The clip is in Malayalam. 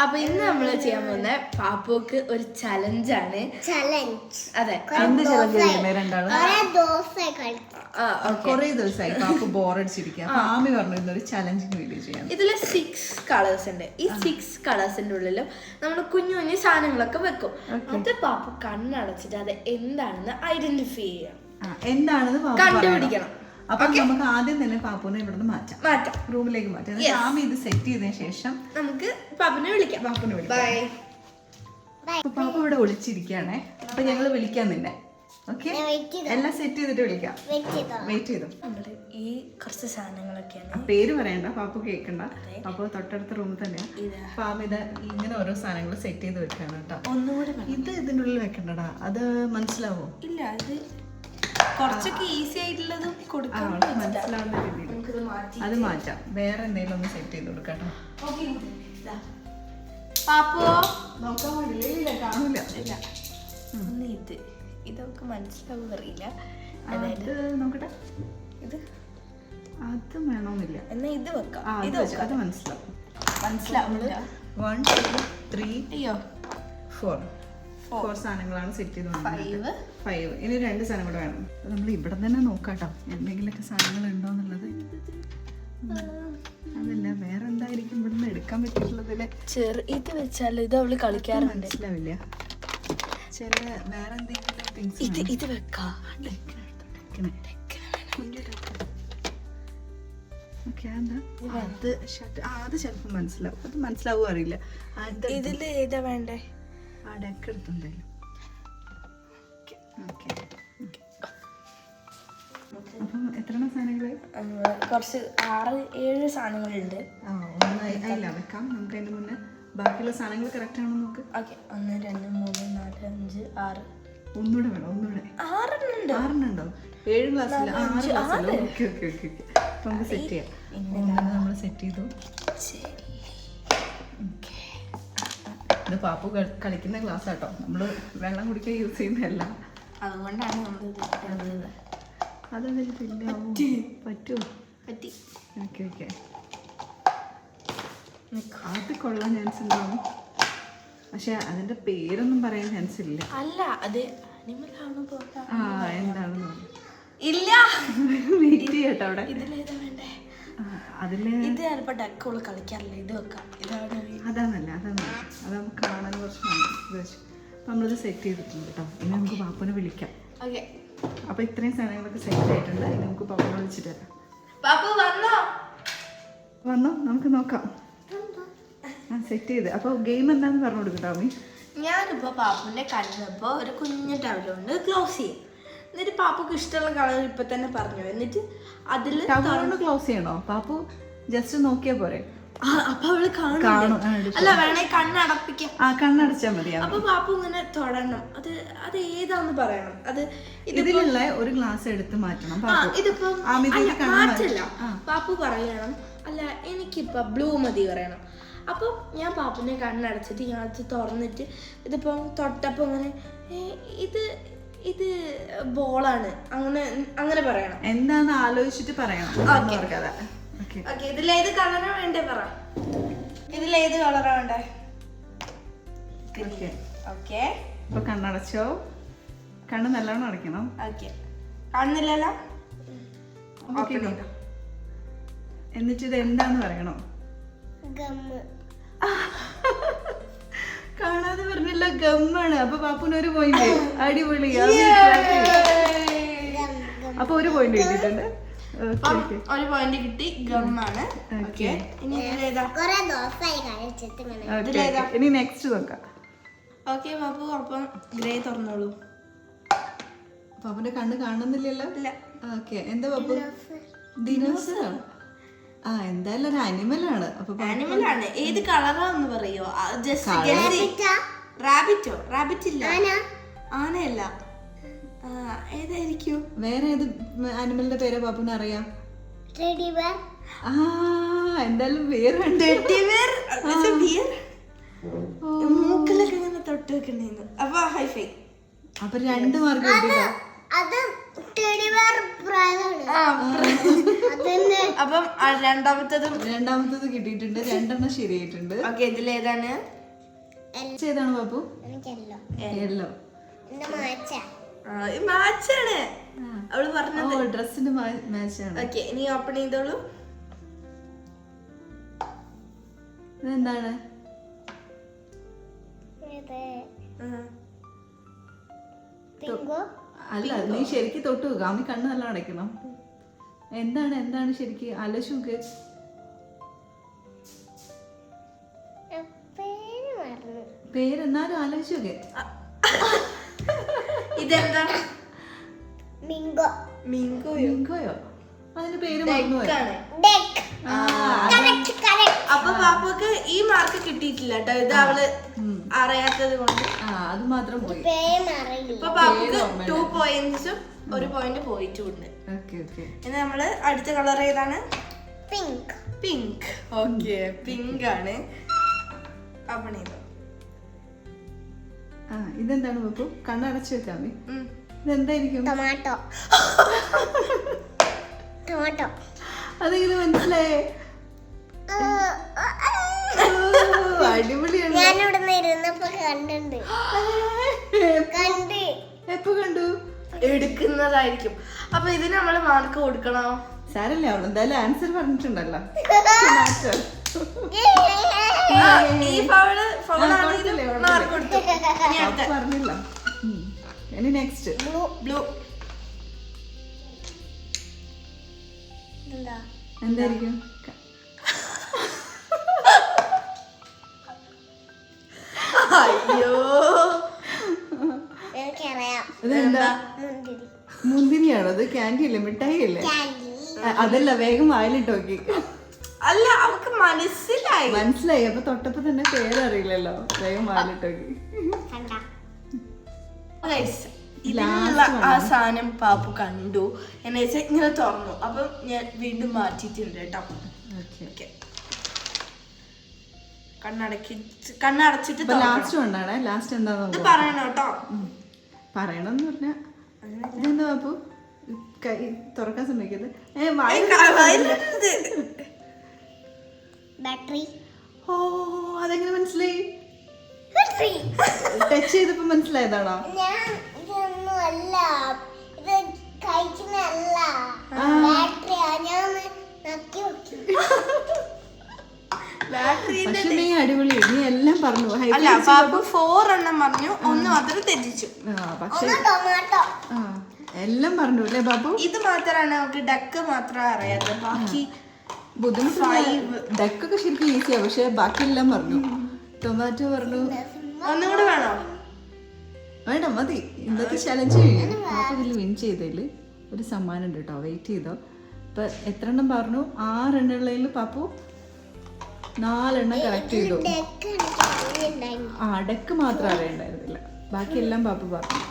അപ്പൊ ഇന്ന് നമ്മള് ചെയ്യാൻ പോകുന്ന പാപ്പുക്ക് ഒരു ചലഞ്ചാണ്. അതെ, കൊറേ ദിവസമായി പാപ്പു ബോറടിച്ചിരിക്കുക. മാമി പറഞ്ഞു ഇന്നൊരു ചലഞ്ചിന് വീഡിയോ ചെയ്യാം. ഇതില് 6 കളേഴ്സ് ഉണ്ട്. ഈ 6 കളേഴ്സിന്റെ ഉള്ളിലും നമ്മൾ കുഞ്ഞു കുഞ്ഞു സാധനങ്ങളൊക്കെ വെക്കും. അത് പാപ്പു കണ്ണടച്ചിട്ട് അത് എന്താണെന്ന് ഐഡന്റിഫൈ ചെയ്യാം, എന്താണെന്ന് കണ്ടുപിടിക്കണം. അപ്പൊ നമുക്ക് ആദ്യം തന്നെ പാപ്പുനെ ഇവിടുന്ന് മാറ്റാം, റൂമിലേക്ക് മാറ്റാം. മാമി ഇത് സെറ്റ് ചെയ്തതിനു ശേഷം നമുക്ക് പാപ്പുനെ വിളിക്കാം. പാപ്പു ഇവിടെ ഒളിച്ചിരിക്കുകയാണേ. അപ്പൊ ഞങ്ങള് വിളിക്കാൻ നിന്നെ. ഓക്കെ, എല്ലാം സെറ്റ് ചെയ്തിട്ട് വിളിക്കാം. വെയിറ്റ് ചെയ്തോ. നമ്മള് ഈ കുറച്ച് സാധനങ്ങളൊക്കെയാണ്. പേര് പറയണ്ട, പാപ്പു കേൾക്കണ്ട. അപ്പൊ തൊട്ടടുത്ത റൂമിൽ തന്നെയാ. പാപ്പ ഇത് ഇങ്ങനെ ഓരോ സാധനങ്ങൾ സെറ്റ് ചെയ്ത് വെക്കാണ് കേട്ടോ. ഒന്നുകൂടെ ഇത് ഇതിന്റെ ഉള്ളിൽ വെക്കണ്ടടാ, അത് മനസ്സിലാവോ? ഇല്ല, ഇത് കുറച്ചൊക്കെ ഈസി ആയിട്ടുള്ളത് കൊടുക്കാം, മനസ്സിലാവുന്ന രീതിയിൽ അത് മാറ്റാം. വേറെ എന്തെങ്കിലും ഒന്ന് സെറ്റ് ചെയ്ത് കൊടുക്കാം. പാപ്പോ നോക്കാൻ വേണ്ടിയില്ല, കാണൂല. ഇല്ല, ഒന്ന് ഇതൊക്കെ മനസ്സിലാവും അറിയില്ല. അതായത് നോക്കട്ടെ, ഇത് അത് വേണമെന്നില്ല. എന്നാ ഇത് വെക്കാം. അത് മനസ്സിലാവും. 1 2 3 അയ്യോ 4 സാധനങ്ങളാണ് സെറ്റ് ചെയ്ത് 5. ഇനി 2 സാധനം കൂടെ വേണം. നമ്മൾ ഇവിടെ തന്നെ നോക്കാട്ടോ എന്തെങ്കിലുമൊക്കെ സാധനങ്ങൾ ഉണ്ടോ എന്നുള്ളത്. അതല്ല, വേറെ എന്തായിരിക്കും ഇവിടുന്ന് എടുക്കാൻ പറ്റിയിട്ടുള്ളതില്. ഇത് വെച്ചാൽ ഇത് അവള് കളിക്കാറുണ്ട്, മനസ്സിലാവില്ല. ചില വേറെ എന്തെങ്കിലും ഇത് വെക്കാം. അത് ചിലപ്പോ മനസ്സിലാവും, അത് മനസ്സിലാവും അറിയില്ല. ഇതില് ഏതാ വേണ്ടേ? ആ ഡെക്ക് എടുത്തുണ്ടായിരുന്നു. അപ്പം എത്ര സാധനങ്ങള്? കുറച്ച് 6-7 സാധനങ്ങളുണ്ട്. ഒന്നായില്ല വെക്കാം. നമുക്ക് അതിന്റെ മുന്നേ ബാക്കിയുള്ള സാധനങ്ങൾ കറക്റ്റ് ആണോ നോക്ക്. ഓക്കെ, 1 2 3 4 5 6. ഒന്നുകൂടെ വേണം, ഒന്നുകൂടെ. 6 ഉണ്ടോ? 7 ക്ലാസ്സിൽ 6 ക്ലാസ്സിലോ? ഓക്കെ ഓക്കെ ഓക്കെ ഓക്കെ, നമുക്ക് സെറ്റ് ചെയ്യാം. നമ്മൾ സെറ്റ് ചെയ്തു. ഇത് പാപ്പു കളിക്കുന്ന ക്ലാസ് ആട്ടോ, നമ്മള് വെള്ളം കുടിക്കാൻ യൂസ് ചെയ്യുന്നതല്ല. അതുകൊണ്ടാണ് നമ്മൾ അതതിൽ പിന്നെ പറ്റുമോ? പറ്റി. ഓക്കെ ഓക്കെ, അത് കൊള്ളാൻ ചാൻസ് ഉണ്ടാവും, പക്ഷെ അതിന്റെ പേരൊന്നും പറയാൻ ചാൻസ് ഇല്ല. അല്ല, അത് എന്താണെന്ന് ഇല്ല. വെയിറ്റ് ചെയ്യട്ടോ അവിടെ. ഇതിലേതാ വേണ്ടേ? അതില് ഇത് ചിലപ്പോ ഡക്കുകൾ കളിക്കാറില്ല, ഇത് വെക്കാം. അതാന്നല്ല, അത് കാണാൻ കുറച്ച് നമ്മളിത് സെറ്റ് ചെയ്തിട്ടുണ്ട് കേട്ടോ. ഇനി നമുക്ക് പാപ്പനെ വിളിക്കാം. അപ്പൊ ഇത്രയും സാധനങ്ങളൊക്കെ സെറ്റ് ആയിട്ടുണ്ട്. ഇനി നമുക്ക് പാപ്പനെ വിളിച്ചിട്ട് തരാം. വന്നോ, നമുക്ക് നോക്കാം. സെറ്റ് ചെയ്ത് അപ്പൊ ഗെയിം എന്താന്ന് പറഞ്ഞു കൊടുക്കട്ടോ. ഞാനിപ്പോ പാപ്പുന്റെ കണ്ണിപ്പോ ഒരു കുഞ്ഞു ടവലുകൊണ്ട് ക്ലോസ് ചെയ്യും. എന്നിട്ട് പാപ്പുക്ക് ഇഷ്ടമുള്ള കളർ ഇപ്പൊ തന്നെ പറഞ്ഞു. എന്നിട്ട് അതില് ടവലുകൊണ്ട് ക്ലോസ് ചെയ്യണോ? പാപ്പു ജസ്റ്റ് നോക്കിയാ പോരെ? അപ്പൊ അവള് കാണും. അല്ല, വേണേ കണ്ണടപ്പിക്കാം. കണ്ണടച്ചാ മതി. അപ്പൊ പാപ്പു ഇങ്ങനെ തൊടണം. അത് ഏതാന്ന് പറയണം. അത് ഇതിലുള്ള ഒരു ഗ്ലാസ് എടുത്ത് മാറ്റണം. ഇതിപ്പോ മാറ്റല്ല, പാപ്പു പറയണം. അല്ല, എനിക്കിപ്പോ ബ്ലൂ മതി പറയണം. അപ്പം ഞാൻ പാപ്പുനെ കണ്ണടച്ചിട്ട് ഞാൻ തുറന്നിട്ട് ഇതിപ്പോ തൊട്ടപ്പോ ഇങ്ങനെ ഇത് ബോളാണ് അങ്ങനെ പറയണം. എന്താന്ന് ആലോചിച്ചിട്ട് പറയണം. ഇതിലേത് കളറാ വേണ്ടേ പറ. ഇതിലേത് കളറാ വേണ്ടേ? ഓക്കെ, ഇപ്പൊ കണ്ണടച്ചോ? കണ്ണ് നല്ലോണം അടയ്ക്കണം. ഓക്കെ, കാണുന്നില്ലല്ലോ. എന്നിട്ട് ഇത് എന്താന്ന് പറയണോ? കാണാതെ പറഞ്ഞില്ല, ഗമ്മാണ്. അപ്പൊ പാപ്പുന് ഒരു പോയിന്റ്. അടിപൊളി. അപ്പൊ ഒരു പോയിന്റ് കിട്ടിയിട്ടുണ്ട്. ഒരു പോയിന്റ് കിട്ടി, ഗമ്മാണ്. ഇനി നെക്സ്റ്റ് നോക്കാം. ഓക്കെ പാപ്പു, അപ്പം ഗ്രേ തുറന്നോളൂ. പാപ്പുന്റെ കണ്ണ് കാണുന്നില്ലല്ലോ. ഓക്കെ, എന്താ പാപ്പു? ദിനോസറോ? എന്തായാലും ഒരു അനിമലാണ്. അനിമലാണ്. ഏത് കളറാന്ന് പറയോ? റാബിറ്റോ? റാബിറ്റ് ഇല്ല, ആനയല്ല. ഏതായിരിക്കും? വേറെ ഏത് അനിമലിന്റെ പേരാ പാപ്പുന് അറിയാം? എന്തായാലും വേറെ മൂക്കിലൊക്കെ ഇങ്ങനെ തൊട്ട് വെക്കണ്ടേന്ന്. അപ്പൊ ഹൈഫൈ. അപ്പൊ 2 മാർക്ക് കിട്ടിട്ടോ. അപ്പം രണ്ടാമത്തത് കിട്ടിയിട്ടുണ്ട്. 2 ശരിയായിട്ടുണ്ട്. ഓക്കെ, ഇതിലേതാണ്? ഏതാണ് ബാബു? യെല്ലോ. മാച്ചാണ് അവള് പറഞ്ഞത്. ഡ്രസ്സിന്റെ മാച്ചാണ്. ഓക്കെ, ഇനി ഓപ്പൺ ചെയ്തോളൂ. ഇതെന്താണ്? അല്ല, നീ ശരിക്ക് തൊട്ടു നോക്കുക. അമ്മി കണ്ണ് നല്ല അടയ്ക്കണം. എന്താണ് ശരിക്ക് ആലോചിച്ച് പേരെന്നാലും ആലോചിച്ച് നോക്കേ. ഇതെന്താ? മിങ്കോയോ? അതിന്റെ പേര് മറന്നുപോയോ? അപ്പൊ പാപ്പക്ക് ഈ മാർക്ക് കിട്ടിയിട്ടില്ല കേട്ടോ. ഇത് അവള് അറിയാത്തത് കൊണ്ട് അത് മാത്രം പോയി. ഇപ്പൊ പാപ്പക്ക് 2 പോയിന്റ്സും 1 പോയിന്റ് പോയിട്ടുണ്ട്. ഇനി നമ്മള് അടുത്ത കളർ ഏതാണ്? പിങ്ക്. ഓക്കെ, പിങ്ക് ആണ്. ഓപ്പൺ ചെയ്തോ. ഇതെന്താണ് ബാബു? കണ്ണടച്ചു വെക്കാമേ. ഇതെന്തായിരിക്കും? ടൊമാറ്റോ. അതെങ്ങനെ മനസ്സിലായേ? അടിപൊളിയാണ്. എപ്പോ കണ്ടു? എടുക്കുന്നതായിരിക്കും. അപ്പൊ ഇതിന് നമ്മള് മാർക്ക് കൊടുക്കണോ? സാരല്ലേ, അവൾ എന്തായാലും ആൻസർ പറഞ്ഞിട്ടുണ്ടല്ലോ. പറഞ്ഞില്ല. ഇനി നെക്സ്റ്റ് ബ്ലൂ. എന്തായിരിക്കും? അയ്യോ, ഇതെന്താ? മുന്തിരിയാണോ? അത് ക്യാൻഡി അല്ലേ, മിഠായി അല്ലേ? അതല്ല, വേഗം വായിലിട്ട് നോക്കി. അല്ല, അവക്ക് മനസ്സിലായി. അപ്പൊ തൊട്ടപ്പോ തന്നെ പേരറിയില്ലല്ലോ, വേഗം വായിലിട്ട് നോക്കി. ഇതിലുള്ള ആ സാധനം പാപ്പു കണ്ടു. എന്ന് വെച്ചാൽ ഇങ്ങനെ തുറന്നു. അപ്പം ഞാൻ വീണ്ടും മാറ്റിയിട്ടുണ്ട് കേട്ടോ. കണ്ണടച്ചിട്ട് ലാസ്റ്റ് കൊണ്ടാണ്. ലാസ്റ്റ് എന്താന്ന് പറയണോ കേട്ടോ? പറയണമെന്ന് പറഞ്ഞ ഇതെന്താ ബാബു? കൈ തുറക്കാൻ സമ്മതിക്കരുത്. ബാറ്ററി. ഓ, അതെങ്ങനെ മനസ്സിലായി? ടച്ച് ചെയ്തപ്പോ മനസ്സിലായതാണോ? പക്ഷെ നീ അടിപൊളി, നീ എല്ലാം പറഞ്ഞു. 4 എണ്ണം പറഞ്ഞു, 1 മാത്രം തെറ്റിച്ചു. പക്ഷെ എല്ലാം പറഞ്ഞു അല്ലേ ബാബു? ഇത് മാത്രമാണ് നമുക്ക് ഡക്ക് മാത്രം അറിയാത്തത്. ബാക്കി ബുദ്ധിമുട്ട്. ഡക്കൊക്കെ ശരിക്കും ഈസിയാ, പക്ഷെ ബാക്കിയെല്ലാം പറഞ്ഞു. ടൊമാറ്റോ പറഞ്ഞു. ഒന്നുകൂടെ വേണോ? വേണ്ട, മതി. ഇന്നത്തെ ചലഞ്ച് കഴിയും. പാപ്പ ഇതിൽ വിൻ ചെയ്തതില് ഒരു സമ്മാനം ഉണ്ട് കേട്ടോ. വെയിറ്റ് ചെയ്തോ. ഇപ്പൊ എത്ര എണ്ണം പറഞ്ഞു? 6 എണ്ണുള്ളതിൽ പാപ്പു 4 എണ്ണം കറക്റ്റ് ചെയ്തു. ഡക്ക് മാത്രം അറിയണ്ടായിരുന്നില്ല, ബാക്കിയെല്ലാം പാപ്പു പറഞ്ഞു.